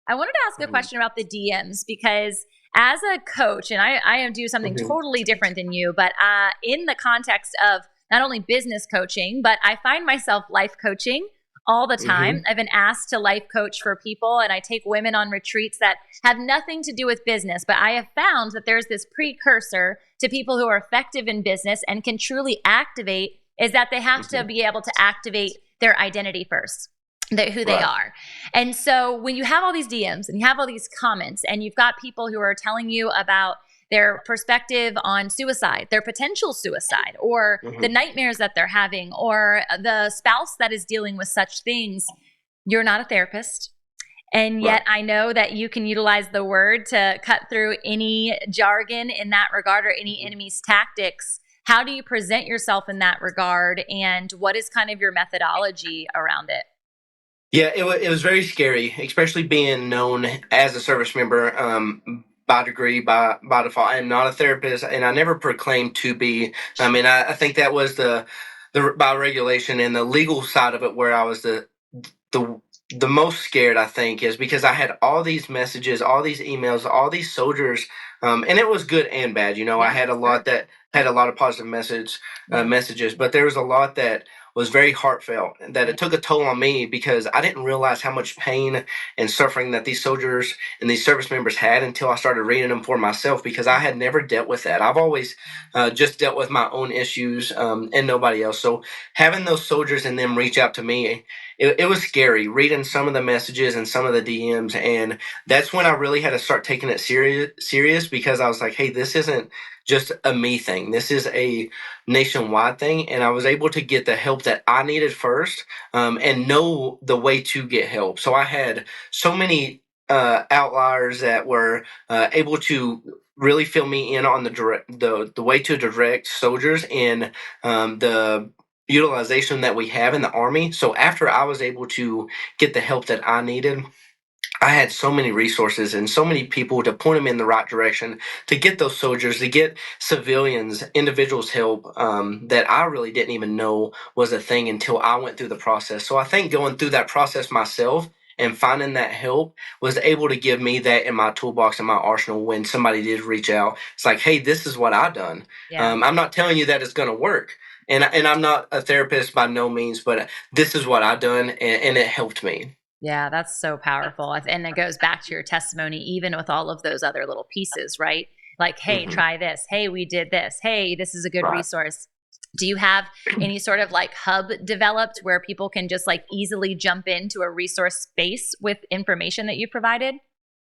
I wanted to ask a question about the DMs because as a coach, and I do something totally different than you, but in the context of not only business coaching, but I find myself life coaching all the time. I've been asked to life coach for people, and I take women on retreats that have nothing to do with business. But I have found that there's this precursor to people who are effective in business and can truly activate is that they have to be able to activate their identity first, who they are. And so when you have all these DMs and you have all these comments and you've got people who are telling you about their perspective on suicide, their potential suicide, or the nightmares that they're having, or the spouse that is dealing with such things, you're not a therapist. And yet I know that you can utilize the word to cut through any jargon in that regard or any enemy's tactics. How do you present yourself in that regard? And what is kind of your methodology around it? Yeah, it was very scary, especially being known as a service member by degree, by default. I am not a therapist, and I never proclaimed to be. I mean, I think that was the by regulation and the legal side of it where I was the the most scared. I think is because I had all these messages, all these emails, all these soldiers, and it was good and bad. You know, I had a lot that had a lot of positive messages, but there was a lot that was very heartfelt, and that it took a toll on me because I didn't realize how much pain and suffering that these soldiers and these service members had until I started reading them for myself, because I had never dealt with that. I've always just dealt with my own issues and nobody else. So having those soldiers and them reach out to me, it was scary reading some of the messages and some of the DMs. And that's when I really had to start taking it serious, because I was like, hey, this isn't just a me thing. This is a nationwide thing. And I was able to get the help that I needed first, and know the way to get help. So I had so many outliers that were able to really fill me in on the way to direct soldiers in the utilization that we have in the Army. So after I was able to get the help that I needed, I had so many resources and so many people to point them in the right direction, to get those soldiers, to get civilians, individuals help that I really didn't even know was a thing until I went through the process. So I think going through that process myself and finding that help was able to give me that in my toolbox and my arsenal when somebody did reach out. It's like, hey, this is what I've done. I'm not telling you that it's going to work. And I'm not a therapist by no means, but this is what I've done, and it helped me. Yeah, that's so powerful. And it goes back to your testimony, even with all of those other little pieces, right? Like, hey, try this. Hey, we did this. Hey, this is a good resource. Do you have any sort of like hub developed where people can just like easily jump into a resource space with information that you provided?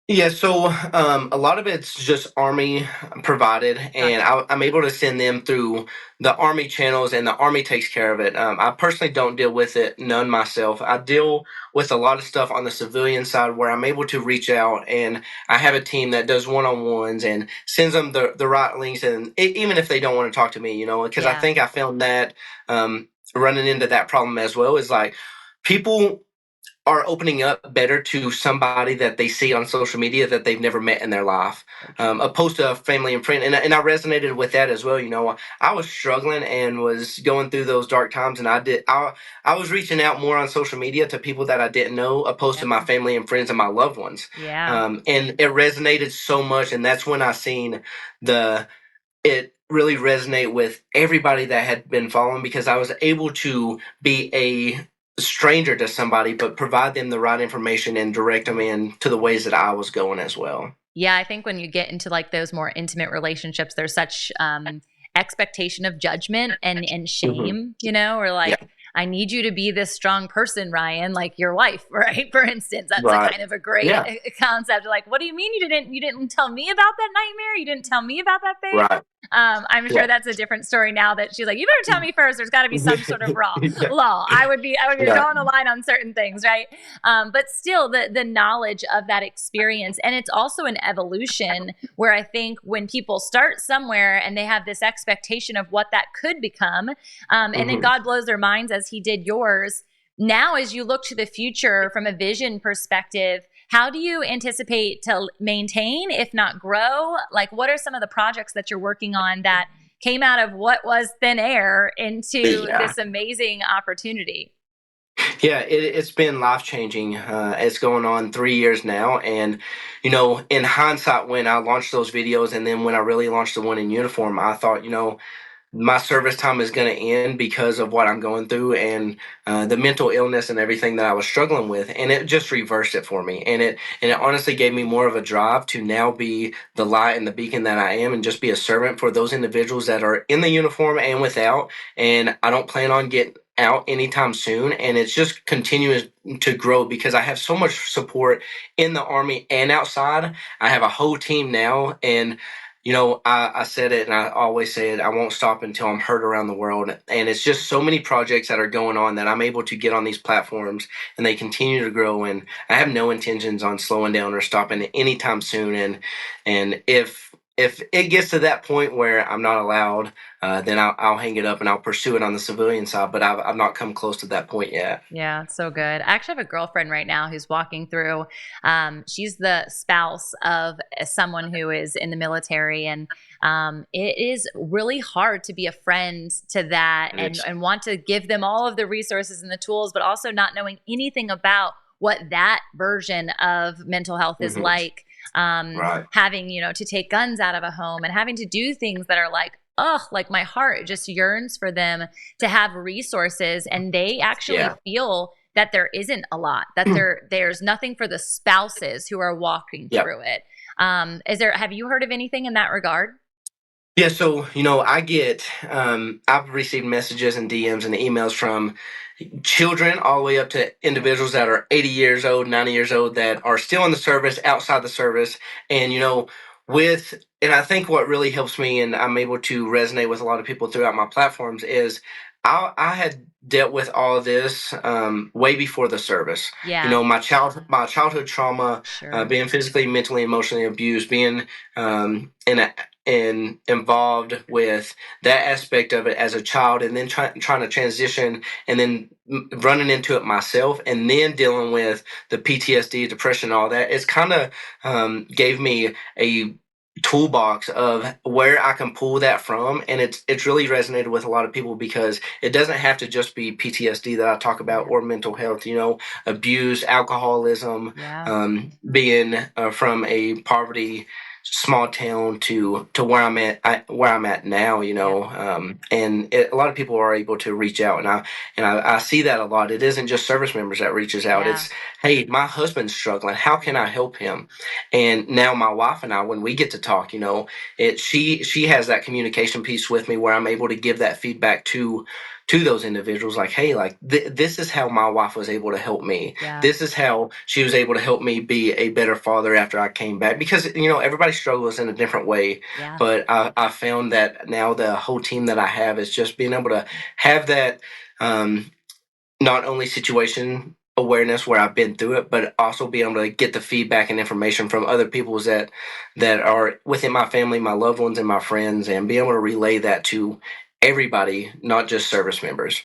Yeah, so a lot of it's just Army provided, and I'm able to send them through the Army channels, and the Army takes care of it. I personally don't deal with it none myself. I deal with a lot of stuff on the civilian side where I'm able to reach out, and I have a team that does one-on-ones and sends them the right links, and even if they don't want to talk to me, you know, because I think I found that running into that problem as well is like people are opening up better to somebody that they see on social media that they've never met in their life, opposed to a family and friend. And I resonated with that as well. You know, I was struggling and was going through those dark times, and I was reaching out more on social media to people that I didn't know, opposed to my family and friends and my loved ones. And it resonated so much, and that's when I seen it really resonate with everybody that had been following, because I was able to be a stranger to somebody, but provide them the right information and direct them in to the ways that I was going as well. Yeah, I think when you get into like those more intimate relationships, there's such expectation of judgment and shame, you know, or like, I need you to be this strong person, Ryan, like your wife, right? For instance, that's a kind of a great concept. Like, what do you mean you didn't tell me about that nightmare? You didn't tell me about that thing? I'm sure that's a different story now that she's like, you better tell me first. There's got to be some sort of law. I would be drawing the line on certain things, right? But still, the knowledge of that experience, and it's also an evolution where I think when people start somewhere and they have this expectation of what that could become, and then God blows their minds as He did yours. Now, as you look to the future from a vision perspective, how do you anticipate to maintain, if not grow? Like, what are some of the projects that you're working on that came out of what was thin air into this amazing opportunity? Yeah, it's been life changing. It's going on 3 years now, and in hindsight, when I launched those videos, and then when I really launched the one in uniform, I thought, my service time is going to end because of what I'm going through and the mental illness and everything that I was struggling with, and it just reversed it for me, and it honestly gave me more of a drive to now be the light and the beacon that I am, and just be a servant for those individuals that are in the uniform and without. And I don't plan on getting out anytime soon, and it's just continuing to grow because I have so much support in the Army and outside. I have a whole team now, and I said it and I always say it, I won't stop until I'm heard around the world. And it's just so many projects that are going on that I'm able to get on these platforms, and they continue to grow. And I have no intentions on slowing down or stopping anytime soon. And if it gets to that point where I'm not allowed, then I'll hang it up and I'll pursue it on the civilian side. But I've not come close to that point yet. Yeah, it's so good. I actually have a girlfriend right now who's walking through. She's the spouse of someone who is in the military, and it is really hard to be a friend to that and want to give them all of the resources and the tools, but also not knowing anything about what that version of mental health is like. Right. Having, to take guns out of a home and having to do things that are like my heart just yearns for them to have resources, and they actually feel that there isn't a lot, that there's nothing for the spouses who are walking through it. Have you heard of anything in that regard? Yeah, so I've received messages and DMs and emails from children all the way up to individuals that are 80 years old, 90 years old, that are still in the service, outside the service. And and I think what really helps me, and I'm able to resonate with a lot of people throughout my platforms, is I had dealt with all of this way before the service. Yeah. My childhood trauma, Sure. being physically, mentally, emotionally abused, being and involved with that aspect of it as a child, and then trying to transition, and then running into it myself, and then dealing with the PTSD, depression, all that. It's kind of gave me a toolbox of where I can pull that from, and it's really resonated with a lot of people, because it doesn't have to just be PTSD that I talk about, or mental health. Abuse, alcoholism, being from a poverty small town to where I'm at now, and a lot of people are able to reach out, and I see that a lot. It isn't just service members that reaches out. It's, hey, my husband's struggling, how can I help him? And now my wife and I, when we get to talk, she has that communication piece with me, where I'm able to give that feedback to those individuals, like, hey, like this is how my wife was able to help me. This is how she was able to help me be a better father after I came back, because everybody struggles in a different way. But I found that now the whole team that I have is just being able to have that not only situation awareness where I've been through it, but also be able to get the feedback and information from other people that are within my family, my loved ones, and my friends, and be able to relay that to everybody, not just service members.